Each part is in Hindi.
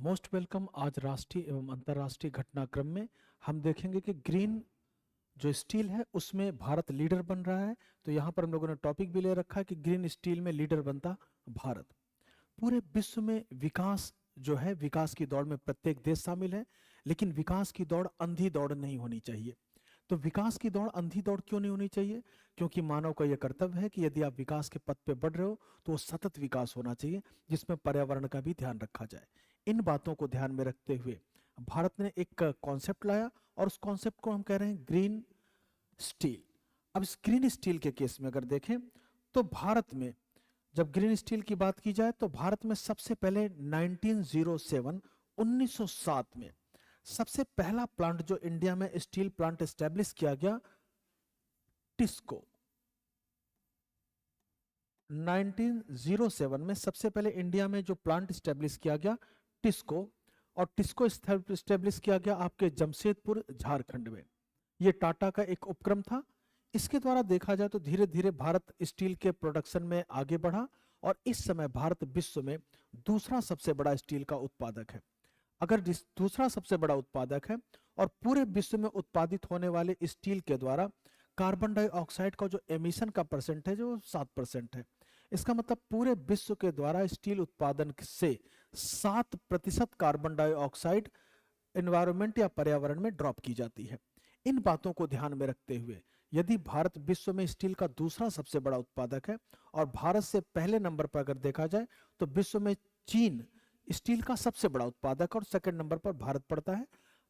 Most welcome. आज राष्ट्रीय एवं अंतर्राष्ट्रीय घटनाक्रम में हम देखेंगे कि ग्रीन जो स्टील है उसमें भारत लीडर बन रहा है। तो यहाँ पर हम लोगों ने टॉपिक भी ले रखा है कि ग्रीन स्टील में लीडर बनता भारत। पूरे विश्व में विकास जो है, विकास की दौड़ में प्रत्येक देश शामिल है, लेकिन विकास की दौड़ अंधी दौड़ नहीं होनी चाहिए। तो विकास की दौड़ अंधी दौड़ क्यों नहीं होनी चाहिए? क्योंकि मानव का यह कर्तव्य है कि यदि आप विकास के पथ पे बढ़ रहे हो तो वो सतत विकास होना चाहिए, जिसमें पर्यावरण का भी ध्यान रखा जाए। इन बातों को ध्यान में रखते हुए भारत ने एक कॉन्सेप्ट लाया और उस कॉन्सेप्ट को हम कह रहे हैं ग्रीन स्टील। अब इस ग्रीन स्टील के केस में अगर देखें तो भारत में जब ग्रीन स्टील की बात की जाए तो भारत में सबसे पहले 1907 में सबसे पहला प्लांट जो इंडिया में स्टील प्लांट एस्टेब्लिश किया गया, टिस्को। 1907 में सबसे पहले इंडिया में जो प्लांट एस्टेब्लिश किया गया, टिस्को। और टिस्को एस्टेब्लिश किया गया आपके जमशेदपुर, झारखंड में। यह टाटा का एक उपक्रम था। इसके द्वारा देखा जाए तो धीरे धीरे भारत स्टील के प्रोडक्शन में आगे बढ़ा और इस समय भारत विश्व में दूसरा सबसे बड़ा स्टील का उत्पादक है। अगर दूसरा सबसे बड़ा उत्पादक है और पूरे विश्व में उत्पादित होने वाले स्टील के द्वारा कार्बन डाइऑक्साइड का जो एमिशन का परसेंटेज है वो 7% है। इसका मतलब पूरे विश्व के द्वारा स्टील उत्पादन से 7% कार्बन डाइऑक्साइड एनवायरनमेंट या पर्यावरण में ड्रॉप की जाती है। इन बातों को ध्यान में रखते हुए यदि भारत विश्व में स्टील का दूसरा सबसे बड़ा उत्पादक है और भारत से पहले नंबर पर अगर देखा जाए तो विश्व में चीन स्टील का सबसे बड़ा उत्पादक और सेकंड नंबर पर भारत पड़ता है।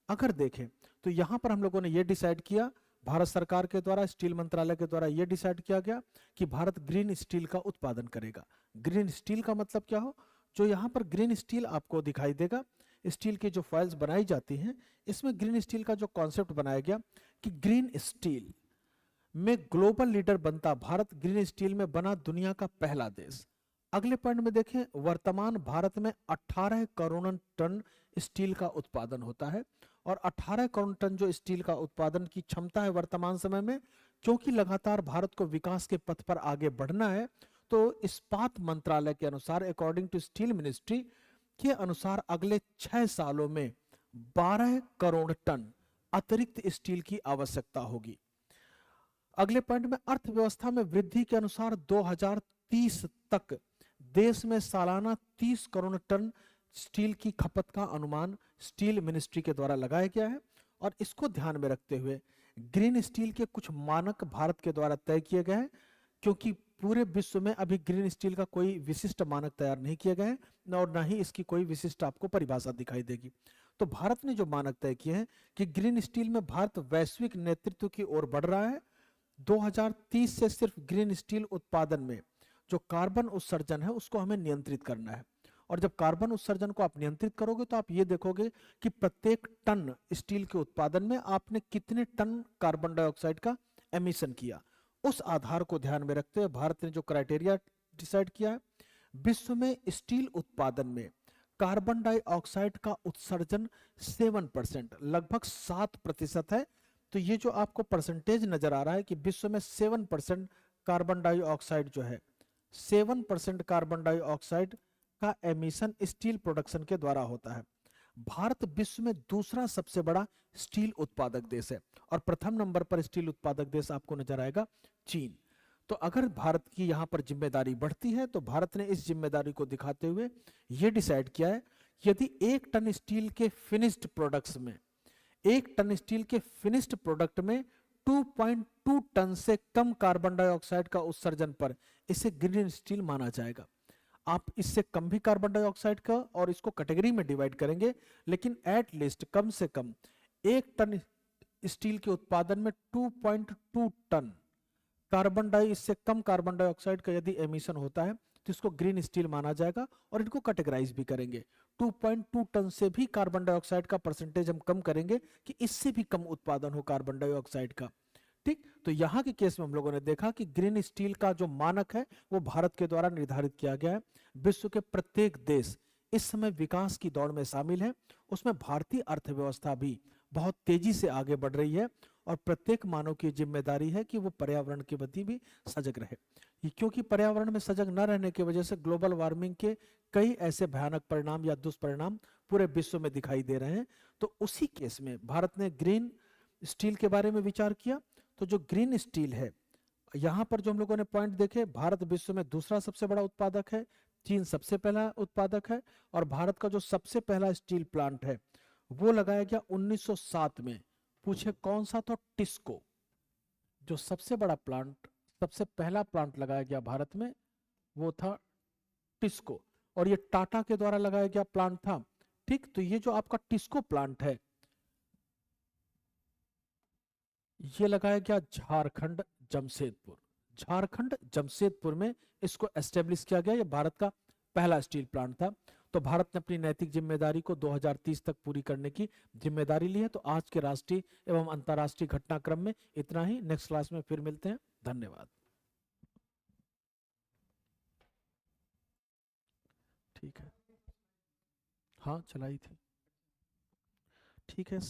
अगर देखें तो यहां पर हम लोगों ने यह डिसाइड किया, भारत सरकार के द्वारा, स्टील मंत्रालय के द्वारा यह डिसाइड किया गया कि भारत ग्रीन स्टील का उत्पादन करेगा। ग्रीन स्टील का मतलब क्या हो? जो यहां पर ग्रीन स्टील आपको दिखाई देगा, स्टील की जो फॉइल्स बनाई जाती हैं, इसमें ग्रीन स्टील का जो कॉन्सेप्ट बनाया गया कि ग्रीन स्टील में ग्लोबल लीडर बनता भारत, ग्रीन स्टील में बना दुनिया का पहला देश। अगले पॉइंट में देखें, वर्तमान भारत में 18 करोड़ टन स्टील का उत्पादन होता है और 18 करोड़ टन जो स्टील का उत्पादन की क्षमता है वर्तमान समय में, क्योंकि लगातार भारत को विकास के पथ पर आगे बढ़ना है, तो इस्पात मंत्रालय के अनुसार, अकॉर्डिंग टू स्टील मिनिस्ट्री के अनुसार, अगले 6 सालों में 12 करोड़ टन अतिरिक्त स्टील की आवश्यकता होगी। अगले पॉइंट में अर्थव्यवस्था में वृद्धि के अनुसार 2030 तक देश में सालाना 30 करोड़ टन स्टील की खपत का अनुमान स्टील मिनिस्ट्री के द्वारा लगाया गया है। और इसको ध्यान में रखते हुए ग्रीन स्टील के कुछ मानक भारत के द्वारा तय किए गए हैं, क्योंकि पूरे विश्व में अभी ग्रीन स्टील का कोई विशिष्ट मानक तैयार नहीं किया गया है और न ही इसकी कोई विशिष्ट आपको परिभाषा दिखाई देगी। तो भारत ने जो मानक तय किए हैं कि ग्रीन स्टील में भारत वैश्विक नेतृत्व की ओर बढ़ रहा है। 2030 से सिर्फ ग्रीन स्टील उत्पादन में जो कार्बन उत्सर्जन है उसको हमें नियंत्रित करना है। और जब कार्बन उत्सर्जन को आप नियंत्रित करोगे तो आप ये देखोगे कि प्रत्येक टन स्टील के उत्पादन में आपने कितने टन कार्बन डाइऑक्साइड का एमिशन किया। उस आधार को ध्यान में रखते हुए भारत ने जो क्राइटेरिया डिसाइड किया है, विश्व में स्टील उत्पादन में कार्बन डाइऑक्साइड का उत्सर्जन 7%, लगभग 7% है। तो ये जो आपको परसेंटेज नजर आ रहा है कि विश्व में 7% कार्बन डाइऑक्साइड जो है, 7% कार्बन डाइऑक्साइड का एमिशन स्टील प्रोडक्शन के द्वारा होता है। भारत विश्व में दूसरा सबसे बड़ा स्टील उत्पादक देश है और प्रथम नंबर पर स्टील उत्पादक देश आपको नजर आएगा चीन। तो अगर भारत की यहां पर जिम्मेदारी बढ़ती है तो भारत ने इस जिम्मेदारी को दिखाते हुए यह डिसाइड किया है, यदि 1 टन स्टील के फिनिश्ड प्रोडक्ट्स में, 1 टन स्टील के फिनिश्ड प्रोडक्ट में 2.2 टन से कम कार्बन डाइऑक्साइड का उत्सर्जन पर इसे ग्रीन स्टील माना जाएगा। आप इससे कम भी कार्बन डाइऑक्साइड का और इसको कैटेगरी में डिवाइड करेंगे, लेकिन एट लीस्ट कम से कम 1 टन स्टील के उत्पादन में 2.2 टन इससे कम कार्बन डाइऑक्साइड का यदि एमिशन होता है तो इसको ग्रीन स्टील माना जाएगा और इनको कैटेगराइज भी करेंगे। 2.2 टन से भी कार्बन डाइऑक्साइड का परसेंटेज हम कम करेंगे कि इससे भी कम उत्पादन हो कार्बन डाइऑक्साइड का। ठीक, तो यहां के केस में हम लोगों ने देखा कि ग्रीन स्टील का जो मानक है वो भारत के द्वारा निर्धारित किया गया है। विश्व के प्रत्येक देश इस समय विकास की दौड़ में शामिल है, उसमें भारतीय अर्थव्यवस्था भी बहुत तेजी से आगे बढ़ रही है और प्रत्येक मानव की जिम्मेदारी है कि वो पर्यावरण के प्रति भी सजग रहे। क्योंकि पर्यावरण में सजग न रहने की वजह से ग्लोबल वार्मिंग के कई ऐसे भयानक परिणाम या दुष्परिणाम पूरे विश्व में दिखाई दे रहे हैं। तो उसी केस में भारत ने ग्रीन स्टील के बारे में विचार किया। तो जो ग्रीन स्टील है, यहां पर जो हम लोगों ने पॉइंट देखे, भारत विश्व में दूसरा सबसे बड़ा उत्पादक है, चीन सबसे पहला उत्पादक है, और भारत का जो सबसे पहला स्टील प्लांट है वो लगाया गया 1907 में। पूछे कौन सा? तो टिस्को। जो सबसे बड़ा प्लांट, सबसे पहला प्लांट लगाया गया भारत में वो था टिस्को, और ये टाटा के द्वारा लगाया गया प्लांट था। ठीक, तो ये जो आपका टिस्को प्लांट है ये लगाया गया झारखंड जमशेदपुर। झारखंड जमशेदपुर में इसको एस्टेब्लिश किया गया। ये भारत का पहला स्टील प्लांट था। तो भारत ने अपनी नैतिक जिम्मेदारी को 2030 तक पूरी करने की जिम्मेदारी ली है। तो आज के राष्ट्रीय एवं अंतर्राष्ट्रीय घटनाक्रम में इतना ही। नेक्स्ट क्लास में फिर मिलते हैं। धन्यवाद। ठीक है, हाँ चलाई थी। ठीक है।